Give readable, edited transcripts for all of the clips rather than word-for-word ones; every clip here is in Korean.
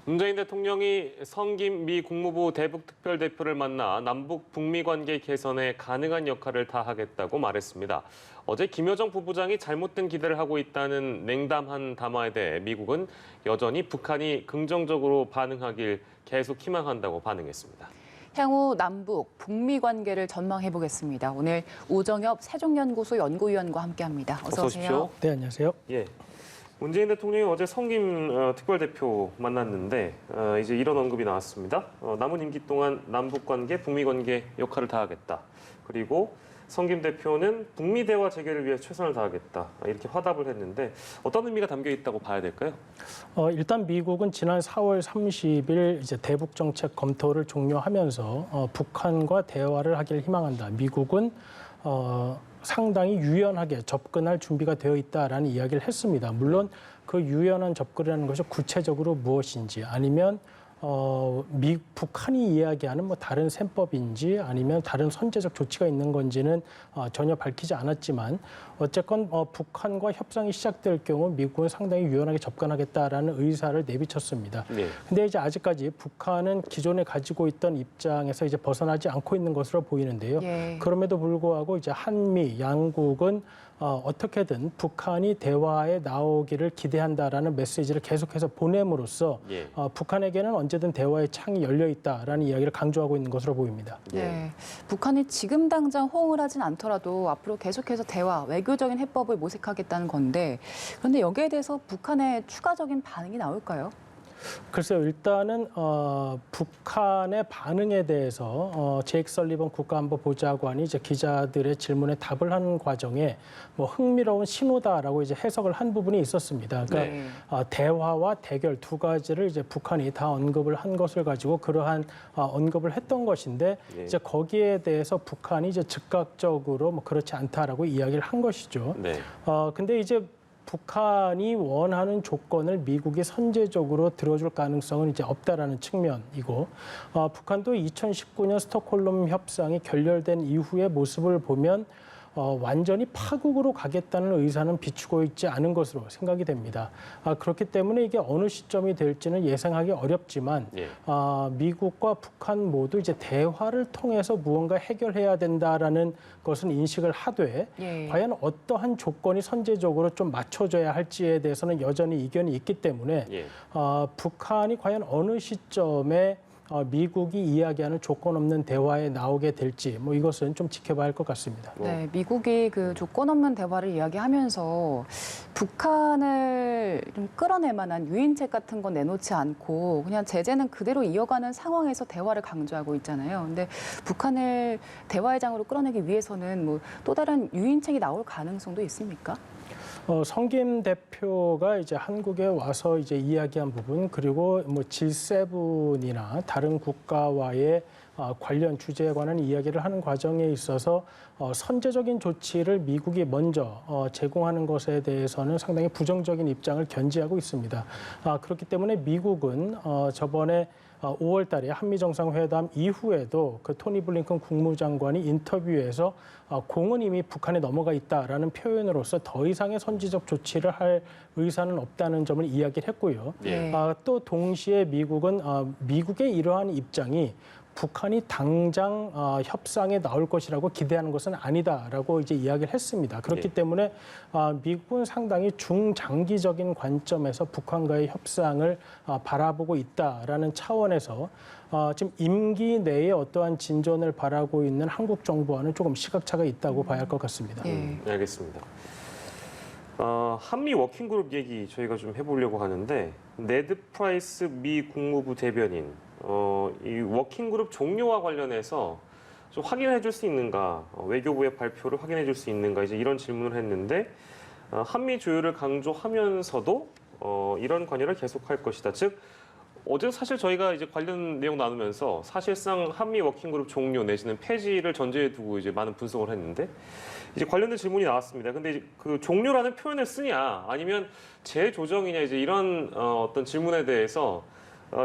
문재인 대통령이 성김 미 국무부 대북 특별대표를 만나 남북 북미 관계 개선에 가능한 역할을 다하겠다고 말했습니다. 어제 김여정 부부장이 잘못된 기대를 하고 있다는 냉담한 담화에 대해 미국은 여전히 북한이 긍정적으로 반응하길 계속 희망한다고 반응했습니다. 향후 남북, 북미 관계를 전망해 보겠습니다. 오늘 우정엽 세종연구소 연구위원과 함께합니다. 어서 오세요. 네, 안녕하세요. 예. 문재인 대통령이 어제 성김 특별대표 만났는데 이제 이런 언급이 나왔습니다. 남은 임기 동안 남북 관계, 북미 관계 역할을 다하겠다. 그리고 성김 대표는 북미 대화 재개를 위해 최선을 다하겠다. 이렇게 화답을 했는데 어떤 의미가 담겨 있다고 봐야 될까요? 일단 미국은 지난 4월 30일 이제 대북 정책 검토를 종료하면서 북한과 대화를 하기를 희망한다. 미국은 상당히 유연하게 접근할 준비가 되어 있다라는 이야기를 했습니다. 물론 그 유연한 접근이라는 것이 구체적으로 무엇인지 아니면 북한이 이야기하는 뭐 다른 셈법인지 아니면 다른 선제적 조치가 있는 건지는 전혀 밝히지 않았지만 어쨌건 북한과 협상이 시작될 경우 미국은 상당히 유연하게 접근하겠다라는 의사를 내비쳤습니다. 네. 근데 이제 아직까지 북한은 기존에 가지고 있던 입장에서 이제 벗어나지 않고 있는 것으로 보이는데요. 예. 그럼에도 불구하고 이제 한미 양국은 어떻게든 북한이 대화에 나오기를 기대한다라는 메시지를 계속해서 보냄으로써 예. 북한에게는 언제든 대화의 창이 열려 있다라는 이야기를 강조하고 있는 것으로 보입니다. 네. 북한이 지금 당장 호응을 하진 않더라도 앞으로 계속해서 대화, 외교적인 해법을 모색하겠다는 건데 그런데 여기에 대해서 북한의 추가적인 반응이 나올까요? 글쎄요, 일단은 북한의 반응에 대해서 제이크 설리번 국가안보보좌관이 이제 기자들의 질문에 답을 하는 과정에 뭐 흥미로운 신호다라고 이제 해석을 한 부분이 있었습니다. 그러니까 네. 대화와 대결 두 가지를 이제 북한이 다 언급을 한 것을 가지고 그러한 언급을 했던 것인데 네. 이제 거기에 대해서 북한이 이제 즉각적으로 뭐 그렇지 않다라고 이야기를 한 것이죠. 네. 근데 이제 북한이 원하는 조건을 미국이 선제적으로 들어줄 가능성은 이제 없다라는 측면이고, 북한도 2019년 스톡홀름 협상이 결렬된 이후의 모습을 보면 완전히 파국으로 가겠다는 의사는 비추고 있지 않은 것으로 생각이 됩니다. 그렇기 때문에 이게 어느 시점이 될지는 예상하기 어렵지만 예. 미국과 북한 모두 이제 대화를 통해서 무언가 해결해야 된다라는 것은 인식을 하되 예. 과연 어떠한 조건이 선제적으로 좀 맞춰져야 할지에 대해서는 여전히 이견이 있기 때문에 예. 북한이 과연 어느 시점에 미국이 이야기하는 조건 없는 대화에 나오게 될지 뭐 이것은 좀 지켜봐야 할 것 같습니다. 네, 미국이 그 조건 없는 대화를 이야기하면서 북한을 좀 끌어낼 만한 유인책 같은 건 내놓지 않고 그냥 제재는 그대로 이어가는 상황에서 대화를 강조하고 있잖아요. 근데 북한을 대화의 장으로 끌어내기 위해서는 뭐 또 다른 유인책이 나올 가능성도 있습니까? 성김 대표가 이제 한국에 와서 이제 이야기한 부분 그리고 뭐 G7이나 다른 국가와의 관련 주제에 관한 이야기를 하는 과정에 있어서 선제적인 조치를 미국이 먼저 제공하는 것에 대해서는 상당히 부정적인 입장을 견지하고 있습니다. 그렇기 때문에 미국은 저번에 5월 달에 한미 정상회담 이후에도 그 토니 블링컨 국무장관이 인터뷰에서 공은 이미 북한에 넘어가 있다라는 표현으로서 더 이상의 선제적 조치를 할 의사는 없다는 점을 이야기를 했고요. 예. 또 동시에 미국은 미국의 이러한 입장이 북한이 당장 협상에 나올 것이라고 기대하는 것은 아니다라고 이제 이야기를 했습니다. 그렇기 네. 때문에 미국은 상당히 중장기적인 관점에서 북한과의 협상을 바라보고 있다라는 차원에서 지금 임기 내에 어떠한 진전을 바라고 있는 한국 정부와는 조금 시각차가 있다고 봐야 할 것 같습니다. 예. 알겠습니다. 한미 워킹그룹 얘기 저희가 좀 해보려고 하는데 네드 프라이스 미 국무부 대변인 이 워킹그룹 종료와 관련해서 좀 확인해 줄 수 있는가, 외교부의 발표를 확인해 줄 수 있는가 이제 이런 질문을 했는데 한미 조율을 강조하면서도 이런 관여를 계속할 것이다. 즉 어제 사실 저희가 이제 관련 내용 나누면서 사실상 한미 워킹그룹 종료 내지는 폐지를 전제에 두고 이제 많은 분석을 했는데 이제 관련된 질문이 나왔습니다. 근데 이제 그 종료라는 표현을 쓰냐 아니면 재조정이냐 이제 이런 어떤 질문에 대해서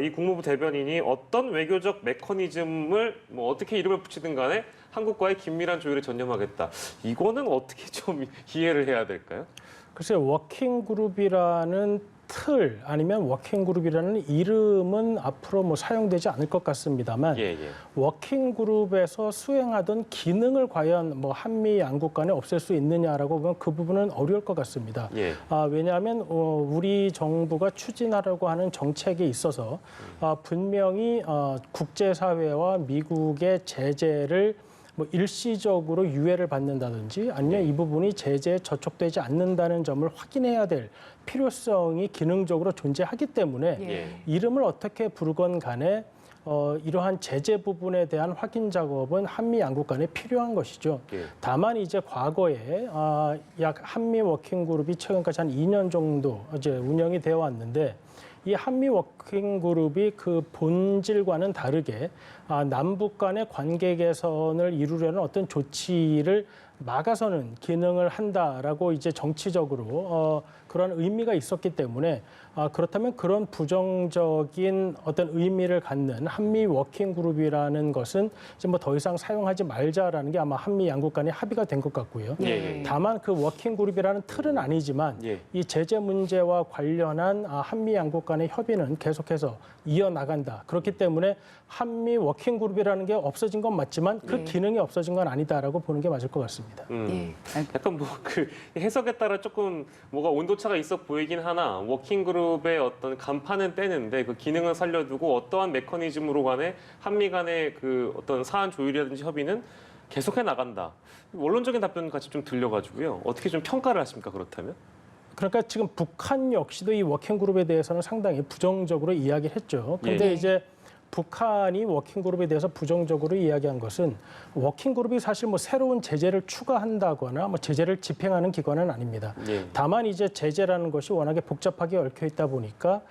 이 국무부 대변인이 어떤 외교적 메커니즘을 뭐 어떻게 이름을 붙이든 간에 한국과의 긴밀한 조율에 전념하겠다. 이거는 어떻게 좀 이해를 해야 될까요? 글쎄요, 워킹그룹이라는 틀 아니면 워킹그룹이라는 이름은 앞으로 뭐 사용되지 않을 것 같습니다만 예, 예. 워킹그룹에서 수행하던 기능을 과연 뭐 한미 양국 간에 없앨 수 있느냐라고 보면 그 부분은 어려울 것 같습니다. 예. 왜냐하면 우리 정부가 추진하려고 하는 정책에 있어서 분명히 국제사회와 미국의 제재를 뭐 일시적으로 유예를 받는다든지 아니면 이 부분이 제재에 저촉되지 않는다는 점을 확인해야 될 필요성이 기능적으로 존재하기 때문에 예. 이름을 어떻게 부르건 간에 이러한 제재 부분에 대한 확인 작업은 한미 양국 간에 필요한 것이죠. 예. 다만 이제 과거에 약 한미 워킹그룹이 최근까지 한 2년 정도 이제 운영이 되어 왔는데 이 한미 워킹그룹이 그 본질과는 다르게 남북 간의 관계 개선을 이루려는 어떤 조치를 막아서는 기능을 한다라고 이제 정치적으로 그런 의미가 있었기 때문에 그렇다면 그런 부정적인 어떤 의미를 갖는 한미 워킹그룹이라는 것은 이제 뭐 더 이상 사용하지 말자라는 게 아마 한미 양국 간의 합의가 된 것 같고요. 예. 다만 그 워킹그룹이라는 틀은 아니지만 예. 이 제재 문제와 관련한 한미 양국 간의 협의는 계속해서 이어나간다. 그렇기 때문에 한미 워킹그룹이라는 게 없어진 건 맞지만 그 네. 기능이 없어진 건 아니다라고 보는 게 맞을 것 같습니다. 예. 약간 뭐 그 해석에 따라 조금 뭐가 온도차가 있어 보이긴 하나 워킹그룹의 어떤 간판은 떼는데 그 기능을 살려두고 어떠한 메커니즘으로 간에 한미 간의 그 어떤 사안 조율이라든지 협의는 계속해 나간다. 원론적인 답변 같이 좀 들려가지고요. 어떻게 좀 평가를 하십니까 그렇다면? 그러니까 지금 북한 역시도 이 워킹그룹에 대해서는 상당히 부정적으로 이야기를 했죠. 근데 예. 이제 북한이 워킹그룹에 대해서 부정적으로 이야기한 것은 워킹그룹이 사실 뭐 새로운 제재를 추가한다거나 뭐 제재를 집행하는 기관은 아닙니다. 예. 다만 이제 제재라는 것이 워낙에 복잡하게 얽혀 있다 보니까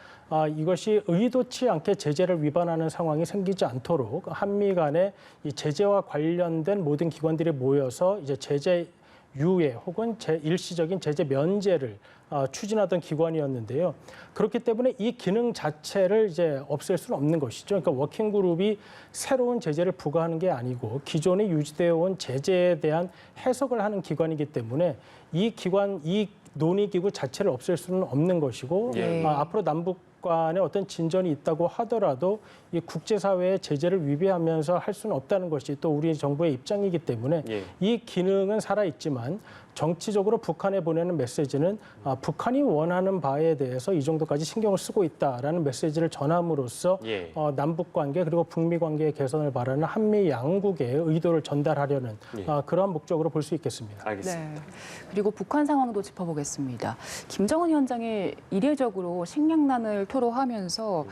이것이 의도치 않게 제재를 위반하는 상황이 생기지 않도록 한미 간에 이 제재와 관련된 모든 기관들이 모여서 이제 제재 유예 혹은 일시적인 제재 면제를 추진하던 기관이었는데요. 그렇기 때문에 이 기능 자체를 이제 없앨 수는 없는 것이죠. 그러니까 워킹그룹이 새로운 제재를 부과하는 게 아니고 기존에 유지되어 온 제재에 대한 해석을 하는 기관이기 때문에 이 논의기구 자체를 없앨 수는 없는 것이고 예. 앞으로 남북 간의 어떤 진전이 있다고 하더라도 이 국제사회의 제재를 위배하면서 할 수는 없다는 것이 또 우리 정부의 입장이기 때문에 예. 이 기능은 살아있지만 정치적으로 북한에 보내는 메시지는 북한이 원하는 바에 대해서 이 정도까지 신경을 쓰고 있다라는 메시지를 전함으로써 예. 남북 관계 그리고 북미 관계의 개선을 바라는 한미 양국의 의도를 전달하려는 예. 그러한 목적으로 볼 수 있겠습니다. 알겠습니다. 네. 그리고 북한 상황도 짚어보겠습니다. 김정은 위원장이 이례적으로 식량난을 토로하면서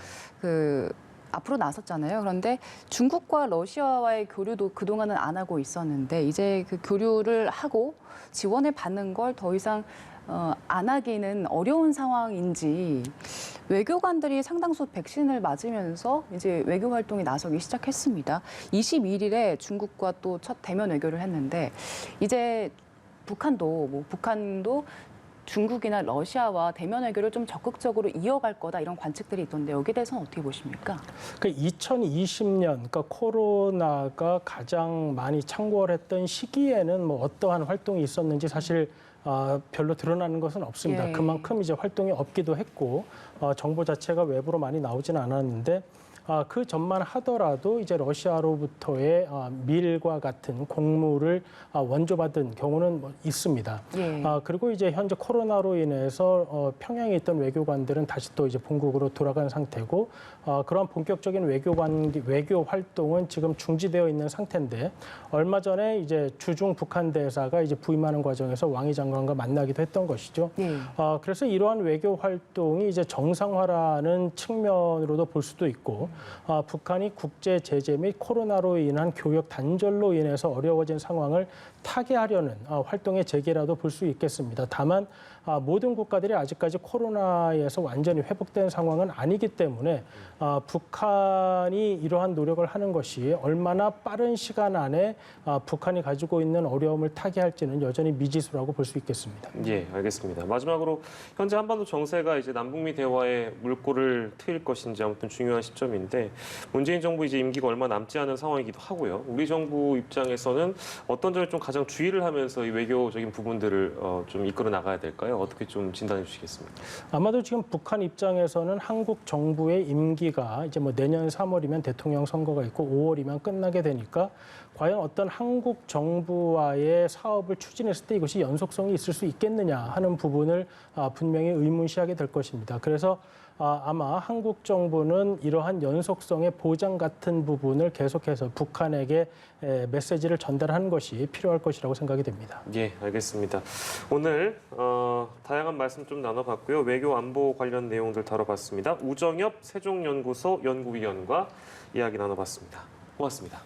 앞으로 나섰잖아요. 그런데 중국과 러시아와의 교류도 그동안은 안 하고 있었는데 이제 그 교류를 하고 지원을 받는 걸 더 이상 안 하기는 어려운 상황인지 외교관들이 상당수 백신을 맞으면서 이제 외교 활동에 나서기 시작했습니다. 21일에 중국과 또 첫 대면 외교를 했는데 이제 북한도 중국이나 러시아와 대면 외교를 좀 적극적으로 이어갈 거다 이런 관측들이 있던데 여기에 대해서는 어떻게 보십니까? 그러니까 2020년, 그러니까 코로나가 가장 많이 창궐했던 시기에는 뭐 어떠한 활동이 있었는지 사실 별로 드러나는 것은 없습니다. 예. 그만큼 이제 활동이 없기도 했고 정보 자체가 외부로 많이 나오지는 않았는데 그 전만 하더라도 이제 러시아로부터의 밀과 같은 곡물을 원조받은 경우는 뭐 있습니다. 예. 그리고 이제 현재 코로나로 인해서 평양에 있던 외교관들은 다시 또 이제 본국으로 돌아간 상태고 그런 본격적인 외교 활동은 지금 중지되어 있는 상태인데 얼마 전에 이제 주중 북한 대사가 이제 부임하는 과정에서 왕이 장관과 만나기도 했던 것이죠. 예. 그래서 이러한 외교 활동이 이제 정상화라는 측면으로도 볼 수도 있고 북한이 국제 제재 및 코로나로 인한 교역 단절로 인해서 어려워진 상황을 타개하려는 활동의 재개라도 볼 수 있겠습니다. 다만 모든 국가들이 아직까지 코로나에서 완전히 회복된 상황은 아니기 때문에 북한이 이러한 노력을 하는 것이 얼마나 빠른 시간 안에 북한이 가지고 있는 어려움을 타개할지는 여전히 미지수라고 볼 수 있겠습니다. 예, 알겠습니다. 마지막으로 현재 한반도 정세가 이제 남북미 대화의 물꼬를 트일 것인지 아무튼 중요한 시점인데 문재인 정부 이제 임기가 얼마 남지 않은 상황이기도 하고요. 우리 정부 입장에서는 어떤 점을 좀 가장 주의를 하면서 이 외교적인 부분들을 좀 이끌어 나가야 될까요? 어떻게 좀 진단해 주시겠습니까? 아마도 지금 북한 입장에서는 한국 정부의 임기가 이제 뭐 내년 3월이면 대통령 선거가 있고 5월이면 끝나게 되니까 과연 어떤 한국 정부와의 사업을 추진했을 때 이것이 연속성이 있을 수 있겠느냐 하는 부분을 분명히 의문시하게 될 것입니다. 그래서 아마 한국 정부는 이러한 연속성의 보장 같은 부분을 계속해서 북한에게 메시지를 전달하는 것이 필요할 것이라고 생각이 됩니다. 예, 알겠습니다. 오늘 다양한 말씀 좀 나눠봤고요. 외교 안보 관련 내용들 다뤄봤습니다. 우정엽 세종연구소 연구위원과 이야기 나눠봤습니다. 고맙습니다.